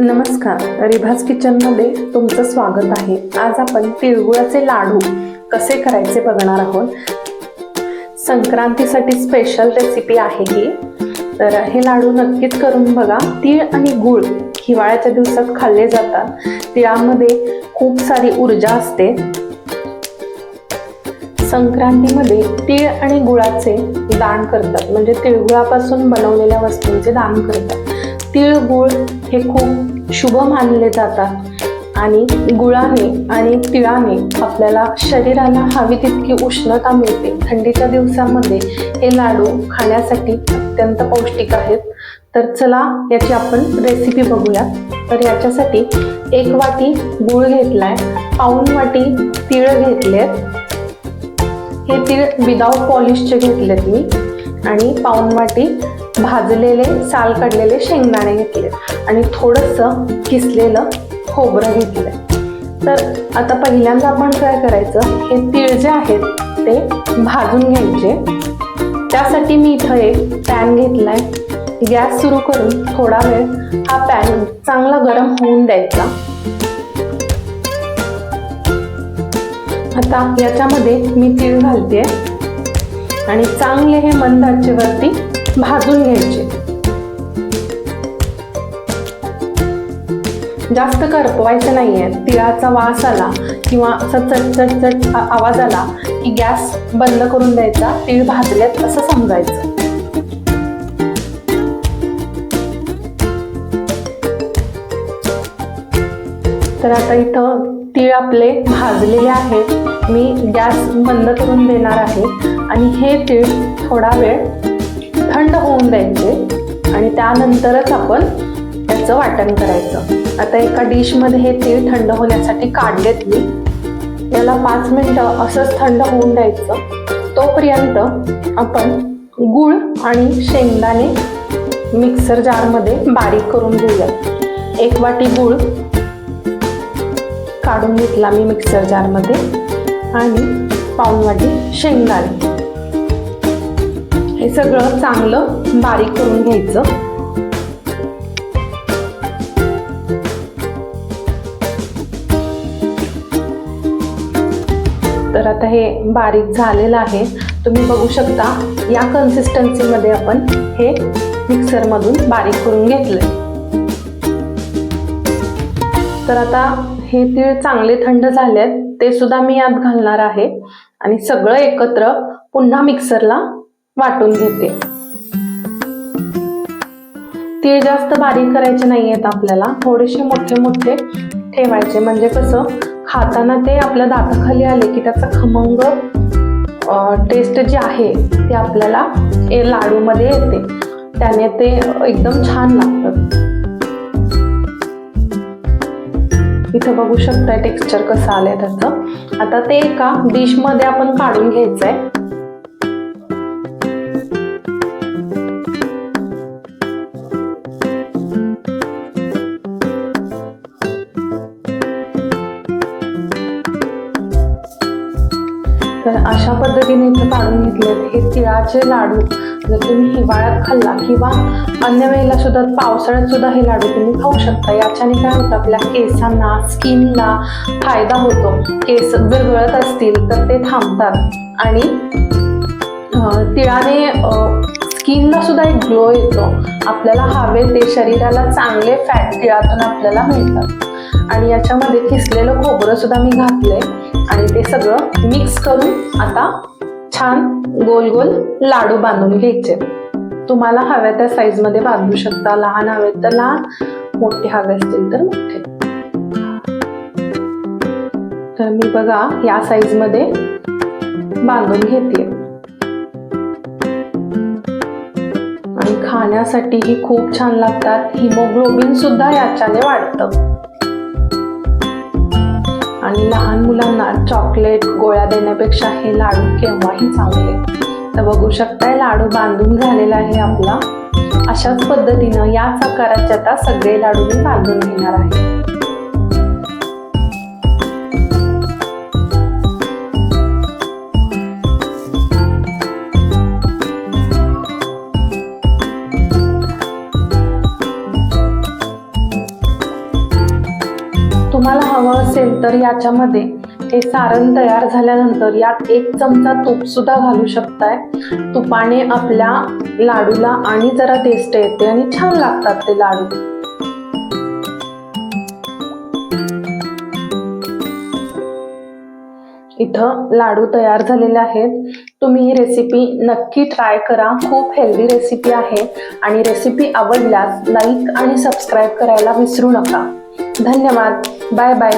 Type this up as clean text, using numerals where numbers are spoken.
नमस्कार, रिभाज किचनमध्ये तुमचं स्वागत आहे। आज आपण तिळगुळाचे लाडू कसे करायचे बघणार आहोत। संक्रांतीसाठी स्पेशल रेसिपी आहे ही, तर हे लाडू नक्कीच करून बघा। तीळ आणि गूळ हिवाळ्याच्या दिवसात खाल्ले जातात। तिळामध्ये खूप सारी ऊर्जा असते। संक्रांतीमध्ये तीळ आणि गुळाचे दान करतात, म्हणजे तिळगुळापासून बनवलेल्या वस्तूंचे दान करतात। तीळ गुळ हे खूप शुभ मानले जातात आणि गुळाने आणि तिळाने आपल्याला शरीराला हवी तितकी उष्णता मिळते। थंडीच्या दिवसांमध्ये हे लाडू खाण्यासाठी अत्यंत पौष्टिक आहेत। तर चला याची आपण रेसिपी बघूया। तर याच्यासाठी 1 वाटी गूळ घेतलाय, पाऊण वाटी तीळ घेतलेत। हे तीळ विदाउट पॉलिशचे घेतलेत मी, आणि पाऊण वाटी भाजलेले साल काढलेले शेंगदाणे घेतले आणि थोडंसं किसलेलं खोबरं घेतलंय। तर आता पहिल्यांदा आपण काय करायचं, हे तीळ जे आहेत ते भाजून घ्यायचे। त्यासाठी मी इथं एक पॅन घेतलाय। गॅस सुरू करून थोडा वेळ हा पॅन चांगला गरम होऊन द्यायचा। आता याच्यामध्ये मी तीळ घालते आणि चांगले हे मंद आचेवरती भाजून घ्यायचे। जास्त करपवायचं नाहीये। तिळाचा वास आला किंवा असा चटचट आवाज आला की गॅस बंद करून द्यायचा, तीळ भाजलेत असं समजायचं। तर आता इथं तीळ आपले भाजलेले आहेत। मी गॅस बंद करून देणार आहे आणि हे तीळ थोडा वेळ थंड होऊन द्यायचे आणि त्यानंतरच आपण याचं वाटण करायचं। आता एका डिशमध्ये हे तीळ थंड होण्यासाठी काढलेत मी। याला 5 मिनिटं असंच थंड होऊन द्यायचं। तोपर्यंत आपण गूळ आणि शेंगदाणे मिक्सर जारमध्ये बारीक करून घेऊया। 1 वाटी गूळ काढून घेतला मी मिक्सर जारमध्ये आणि पाऊण वाटी शेंगदाणे, हे सगळं चांगलं बारीक करून घ्यायचं। तर आता हे बारीक झालेलं आहे, तुम्ही बघू शकता। या कन्सिस्टन्सीमध्ये आपण हे मिक्सरमधून बारीक करून घेतलंय। तर आता हे तीळ चांगले थंड झालेत, ते सुद्धा मी यात घालणार आहे आणि सगळं एकत्र पुन्हा मिक्सरला वाटून घेते। तीळ जास्त बारीक करायचे नाहीयेत आपल्याला, थोडेसे मोठे मोठे ठेवायचे, म्हणजे कसं खाताना ते आपल्या दाताखाली आले की त्याचा खमंग टेस्ट जी आहे ती आपल्याला लाडूमध्ये येते, त्याने ते एकदम छान लागतात। इथं बघू शकता टेक्स्चर कसं आलंय त्याचं। आता ते एका डिश मध्ये आपण काढून घ्यायचंय। तर अशा पद्धतीने इथं काढून घेतलेत हे तिळाचे लाडू। जर तुम्ही हिवाळ्यात खाल्ला किंवा अन्य वेळेला सुद्धा, पावसाळ्यात सुद्धा हे लाडू तुम्ही खाऊ शकता। याच्याने काय होतं, आपल्या केसांना, स्किनला फायदा होतो। केस जर गळत असतील तर ते थांबतात आणि तिळाने स्किनला सुद्धा एक ग्लो येतो। आपल्याला हवे ते शरीराला चांगले फॅट तिळातून आपल्याला मिळतात। आणि याच्यामध्ये किसलेलं खोबरं सुद्धा मी घातलंय आणि ते सगळं मिक्स करून आता छान गोल गोल लाडू बांधून घ्यायचे। तुम्हाला हव्या त्या साईज मध्ये बांधू शकता, लहान हवे तर लहान, मोठे हवे असतील तर मोठे। तर मी बघा या साईज मध्ये बांधून घेते आणि खाण्यासाठी ही खूप छान लागतात। हिमोग्लोबिन सुद्धा याच्याने वाढतं आणि लहान मुलांना चॉकलेट गोळ्या देण्यापेक्षा हे लाडू केव्हाही चांगले। तर बघू शकताय लाडू बांधून झालेला आहे आपला। अशाच पद्धतीनं याच आकाराचे आता सगळे लाडू मी बांधून घेणार आहे। तुम्हाला हवं असेल तर याच्यामध्ये हे सारण तयार झाल्यानंतर यात 1 चमचा तूप सुद्धा घालू शकताय. तुपाने आपल्या लाडूला आणि जरा टेस्ट येते आणि छान लागतात ते लाडू. इथं लाडू तयार झालेले आहेत. तुम्ही ही रेसिपी नक्की ट्राय करा. खूप हेल्दी रेसिपी आहे आणि रेसिपी आवडल्यास लाईक आणि सबस्क्राईब करायला विसरू नका. धन्यवाद. Bye bye.